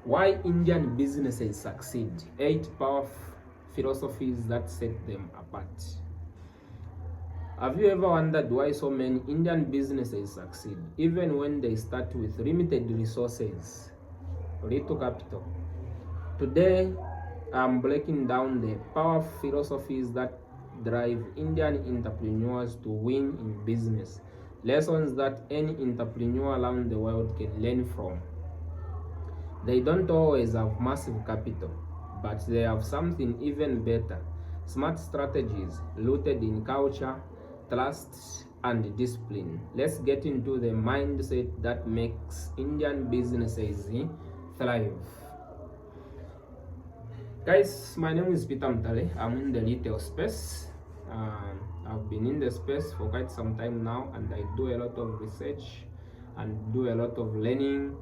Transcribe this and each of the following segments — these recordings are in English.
Why Indian businesses succeed. 8 powerful philosophies that set them apart. Have you ever wondered why so many Indian businesses succeed, even when they start with limited resources, little capital? Today, I'm breaking down the powerful philosophies that drive Indian entrepreneurs to win in business. Lessons that any entrepreneur around the world can learn from. They don't always have massive capital, but they have something even better: smart strategies rooted in culture, trust, and discipline. Let's get into the mindset that makes Indian businesses thrive. Guys, my name is Peter Mtale. I'm in the retail space. I've been in the space for quite some time now, and I do a lot of research and do a lot of learning.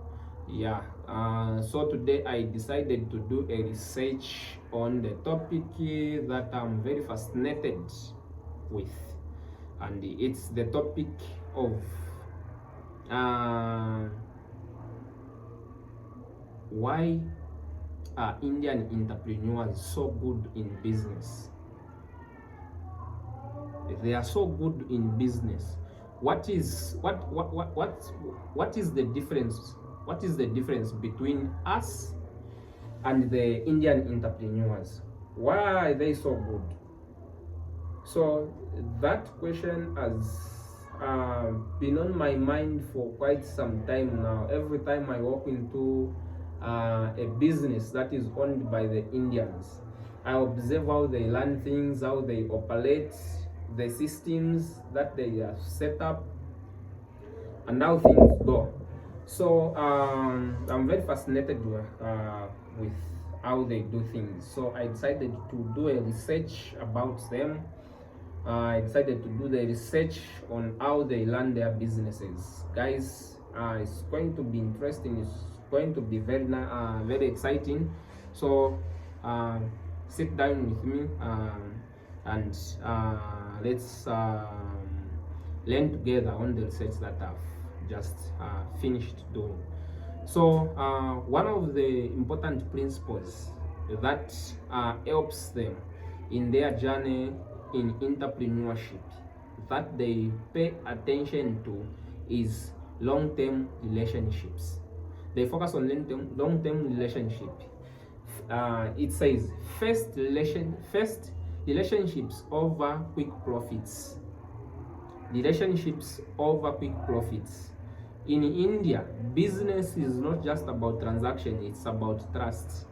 So today I decided to do a research on the topic that I'm very fascinated with, and it's the topic of why are Indian entrepreneurs so good in business. They are so good in business. What is the difference? What is the difference between us and the Indian entrepreneurs? Why are they so good? So that question has been on my mind for quite some time now. Every time I walk into a business that is owned by the Indians, I observe how they run things, how they operate, the systems that they have set up, and how things go. So I'm very fascinated with how they do things. So I decided to do a research about them. I decided to do the research on how they run their businesses. Guys, it's going to be interesting. It's going to be very exciting. So sit down with me and let's learn together on the research that I've just finished doing. So one of the important principles that helps them in their journey in entrepreneurship that they pay attention to is long-term relationships. They focus on long-term relationship. It says first relationships over quick profits. Relationships over quick profits. In India, business is not just about transaction, it's about trust.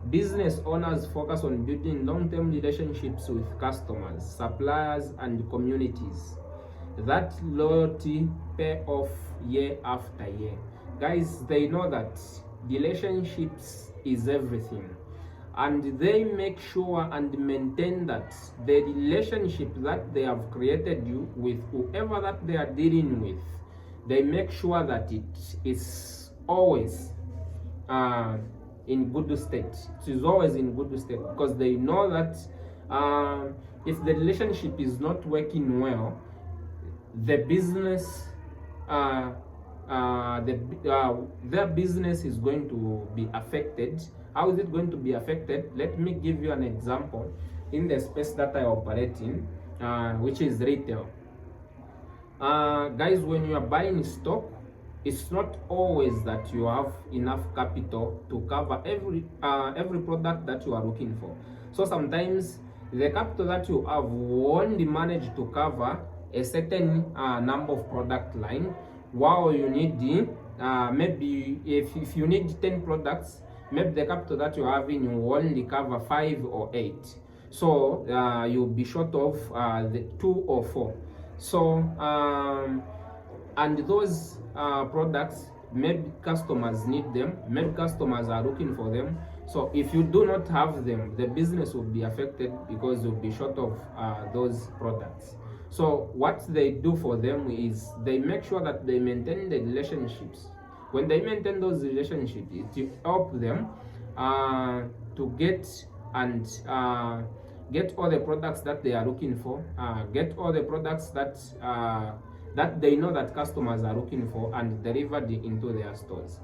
Business owners focus on building long-term relationships with customers, suppliers, and communities. That loyalty pay off year after year. Guys, they know that relationships is everything, and they make sure and maintain that the relationship that they have created you with whoever that they are dealing with, they make sure that it is always in good state. It is always in good state, because they know that if the relationship is not working well, the business their business is going to be affected. How is it going to be affected? Let me give you an example in the space that I operate in, which is retail. Guys, when you are buying stock, it's not always that you have enough capital to cover every product that you are looking for. So sometimes the capital that you have won't manage to cover a certain number of product line, while you need maybe if you need 10 products, maybe the capital that you have in will only cover 5 or 8. So you'll be short of the 2 or 4. So and those products, maybe customers need them, maybe customers are looking for them. So if you do not have them, the business will be affected because you'll be short of those products. So what they do for them is they make sure that they maintain the relationships. When they maintain those relationships, it help them to get all the products that they are looking for, get all the products that that they know that customers are looking for, and deliver it into their stores.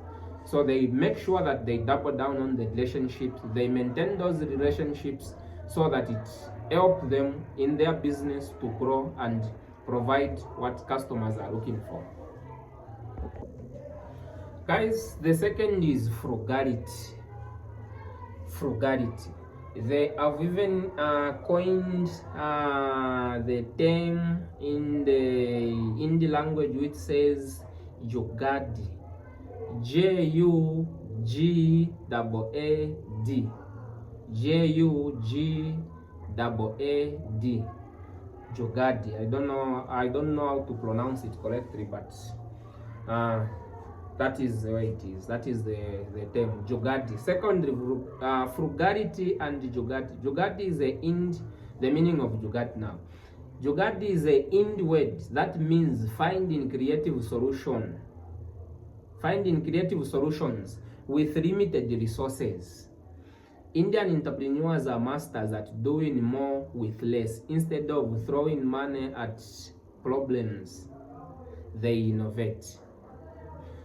So they make sure that they double down on the relationships, they maintain those relationships so that it helps them in their business to grow and provide what customers are looking for. Guys, the second is frugality. Frugality. They have even coined the term in the language which says jugadi. Jugad. Jugad. Jugadi. I don't know how to pronounce it correctly, but that is the way it is. That is the term jugadi. Secondly, frugality and jugadi. Jugadi is the meaning of jugadi now. Jugadi is a Hindi word that means finding creative solutions with limited resources. Indian entrepreneurs are masters at doing more with less. Instead of throwing money at problems, they innovate.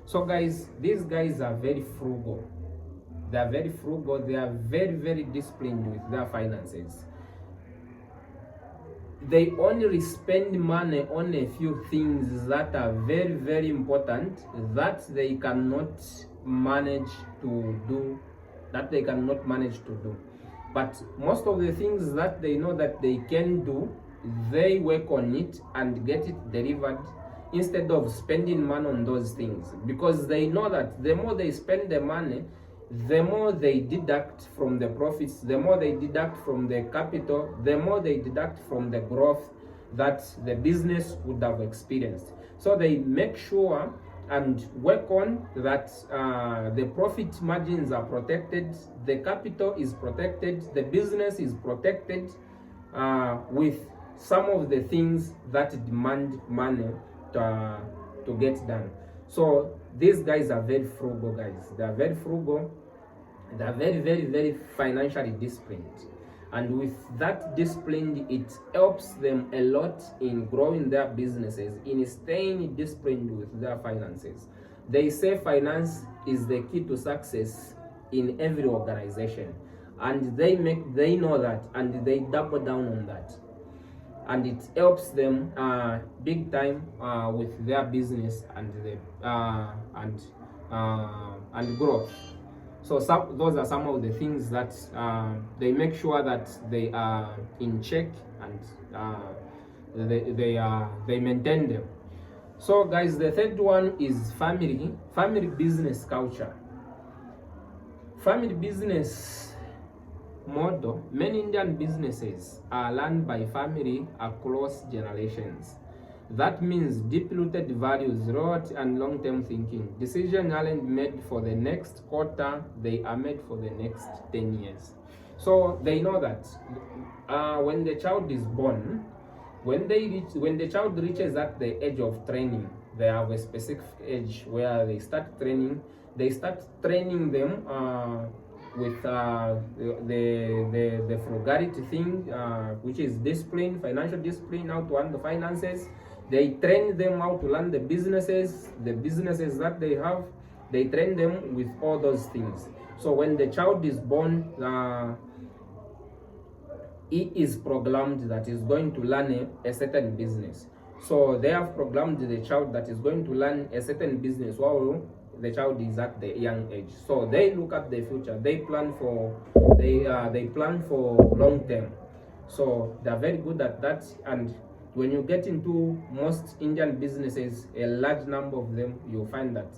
So guys, these guys are very frugal. They are very frugal. They are very, very disciplined with their finances. They only spend money on a few things that are very, very important that they cannot manage to do. But most of the things that they know that they can do, they work on it and get it delivered instead of spending money on those things, because they know that the more they spend the money, the more they deduct from the profits, the more they deduct from the capital, the more they deduct from the growth that the business would have experienced. So they make sure and work on that the profit margins are protected, the capital is protected, the business is protected with some of the things that demand money to get done. So these guys are very frugal guys. They are very frugal. They are very, very, very financially disciplined. And with that discipline, it helps them a lot in growing their businesses, in staying disciplined with their finances. They say finance is the key to success in every organization. And they know that, and they double down on that. And it helps them big time with their business and growth. So those are some of the things that they make sure that they are in check and they maintain them. So guys, the third one is family business culture. Family business model. Many Indian businesses are run by family across generations. That means deep-rooted values, loyalty, and long-term thinking. Decisions aren't made for the next quarter, they are made for the next 10 years. So they know that when the child is born, when the child reaches at the age of training, they have a specific age where they start training. They start training them with the frugality thing, which is discipline, financial discipline, how to handle finances. They train them how to learn the businesses that they have. They train them with all those things. So when the child is born, he is programmed that is going to learn a certain business. So they have programmed the child that is going to learn a certain business while the child is at the young age. So they look at the future. They plan for long term. So they are very good at that. And when you get into most Indian businesses, a large number of them, you'll find that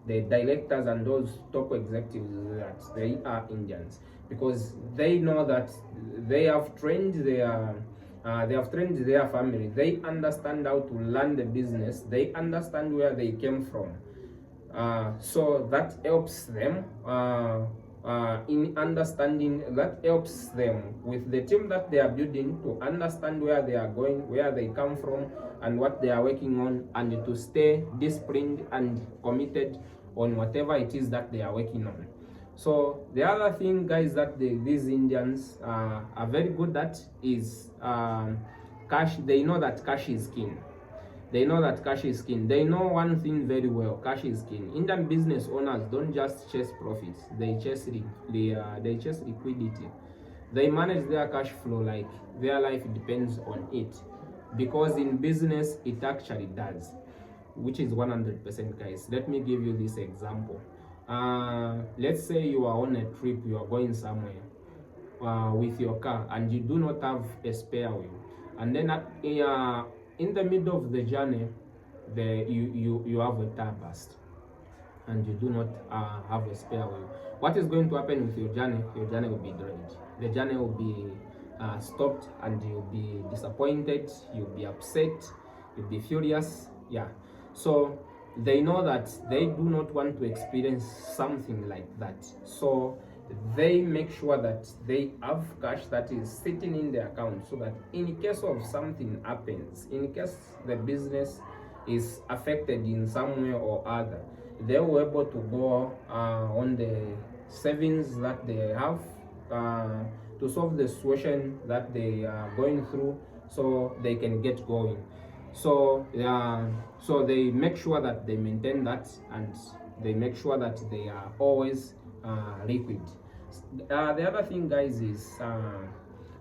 the directors and those top executives, that they are Indians, because they know that they have trained their family. They understand how to run the business. They understand where they came from. So that helps them in understanding. That helps them with the team that they are building to understand where they are going, where they come from, and what they are working on, and to stay disciplined and committed on whatever it is that they are working on. So the other thing, guys, that these Indians are very good at is cash. They know that cash is king. They know that cash is king. They know one thing very well: cash is king. Indian business owners don't just chase profits; they chase liquidity. They manage their cash flow like their life depends on it, because in business it actually does, which is 100%, guys. Let me give you this example. Let's say you are on a trip, you are going somewhere with your car, and you do not have a spare wheel, and then in the middle of the journey, you have a tire burst, and you do not have a spare wheel. What is going to happen with your journey? Your journey will be derailed. The journey will be stopped, and you'll be disappointed, you'll be upset, you'll be furious. Yeah. So they know that they do not want to experience something like that. So they make sure that they have cash that is sitting in their account, so that in case of something happens, in case the business is affected in some way or other, they were able to go on the savings that they have to solve the situation that they are going through, so they can get going. So so they make sure that they maintain that, and they make sure that they are always liquid. The other thing, guys, is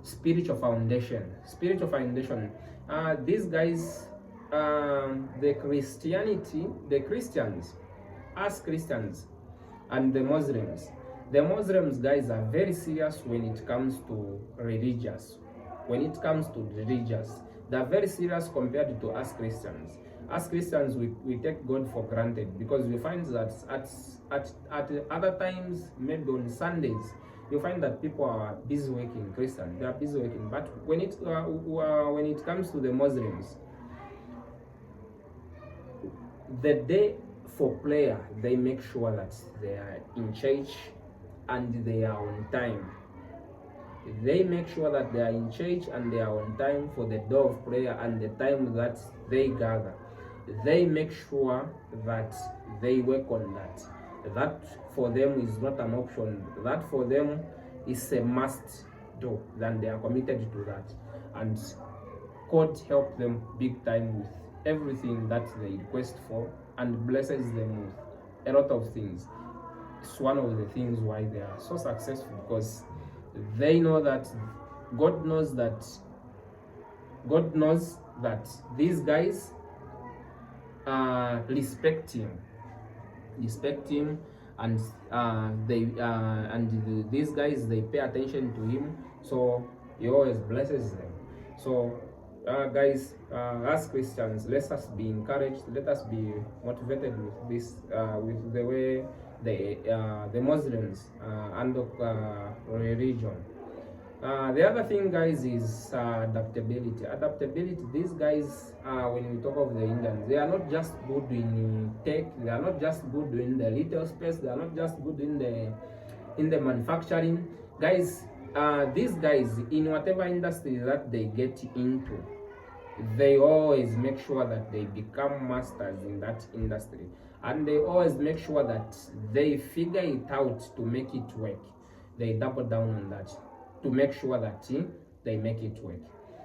spiritual foundation. Spiritual foundation. These guys, the Christians, as Christians, and the Muslims. The Muslims, guys, are very serious when it comes to religious. When it comes to religious, they are very serious compared to us Christians. As Christians, we take God for granted, because we find that at other times, maybe on Sundays, you find that people are busy working. Christians, they are busy working. But when it comes to the Muslims, the day for prayer, they make sure that they are in church and they are on time. They make sure that they are in church and they are on time for the day of prayer and the time that they gather. They make sure that they work on that. That for them is not an option. That for them is a must do. Then they are committed to that. And God help them big time with everything that they request for, and blesses them with a lot of things. It's one of the things why they are so successful, because they know that God knows that these guys respect him, and these guys, they pay attention to him, so he always blesses them. So guys, as Christians, let us be encouraged, let us be motivated with this, with the way the Muslims handle religion. The other thing, guys, is adaptability. Adaptability. These guys, when we talk of the Indians, they are not just good in tech. They are not just good in the retail space. They are not just good in the manufacturing. Guys, these guys, in whatever industry that they get into, they always make sure that they become masters in that industry, and they always make sure that they figure it out to make it work. They double down on that to make sure that they make it work.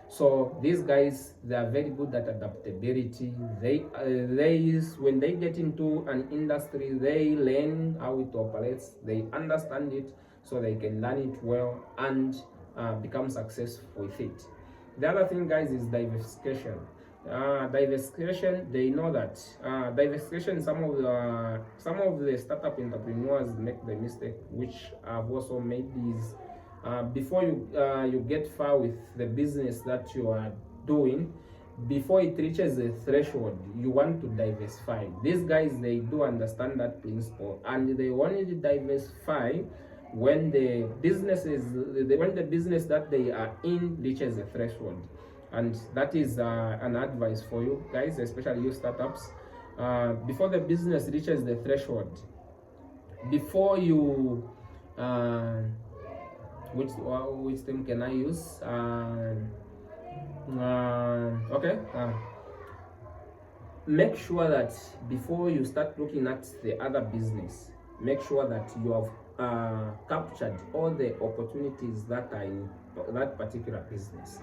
So these guys, they are very good at adaptability. They when they get into an industry, they learn how it operates, they understand it, so they can learn it well and become successful with it. The other thing, guys, is diversification. Diversification, they know that diversification, some of the startup entrepreneurs make the mistake, which I've also made, is before you get far with the business that you are doing, before it reaches a threshold, you want to diversify. These guys, they do understand that principle, and they only diversify when the business that they are in reaches a threshold. And that is an advice for you guys, especially you startups. Before the business reaches the threshold, before you which term can I use? Okay. Make sure that before you start looking at the other business, make sure that you have captured all the opportunities that are in that particular business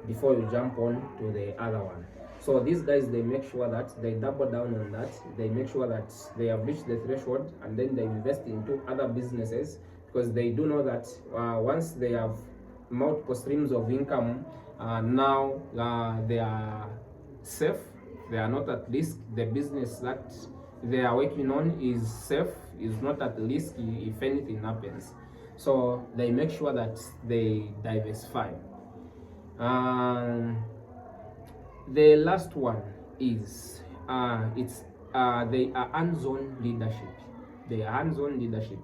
before you jump on to the other one. So these guys, they make sure that they double down on that. They make sure that they have reached the threshold, and then they invest into other businesses, because they do know that once they have multiple streams of income, now they are safe. They are not at risk. The business that they are working on is safe, is not at risk if anything happens. So they make sure that they diversify. The last one is they are hands-on leadership. They are hands-on leadership.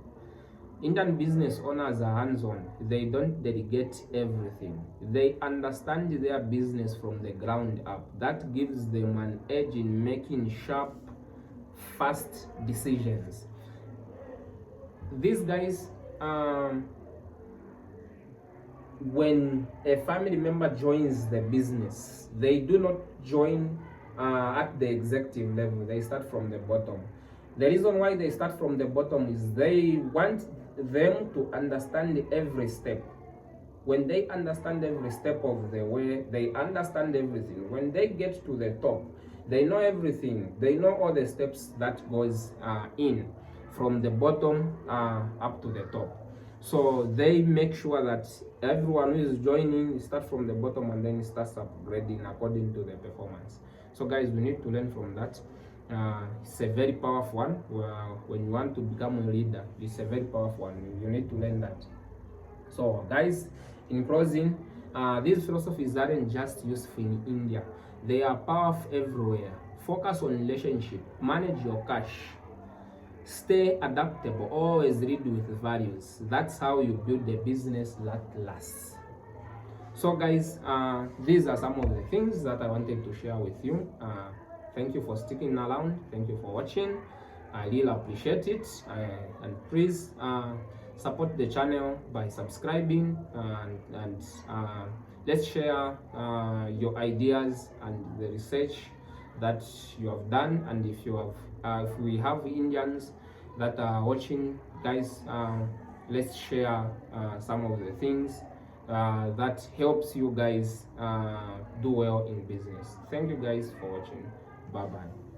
Indian business owners are hands-on. They don't delegate everything. They understand their business from the ground up. That gives them an edge in making sharp, fast decisions. These guys, when a family member joins the business, they do not join at the executive level. They start from the bottom. The reason why they start from the bottom is they want them to understand every step. When they understand every step of the way, they understand everything. When they get to the top, they know everything. They know all the steps that goes in from the bottom up to the top. So they make sure that everyone who is joining start from the bottom, and then starts upgrading according to the performance. So guys, we need to learn from that. It's a very powerful one. When you want to become a leader, it's a very powerful one. You need to learn that. So guys, in closing, these philosophies aren't just useful in India. They are powerful everywhere. Focus on relationship, manage your cash, stay adaptable, always lead with values. That's how you build a business that lasts. So guys, these are some of the things that I wanted to share with you. Thank you for sticking around. Thank you for watching. I really appreciate it. And please support the channel by subscribing, and let's share your ideas and the research that you have done. And if you have, if we have Indians that are watching, guys, let's share some of the things that helps you guys do well in business. Thank you guys for watching. Bye bye.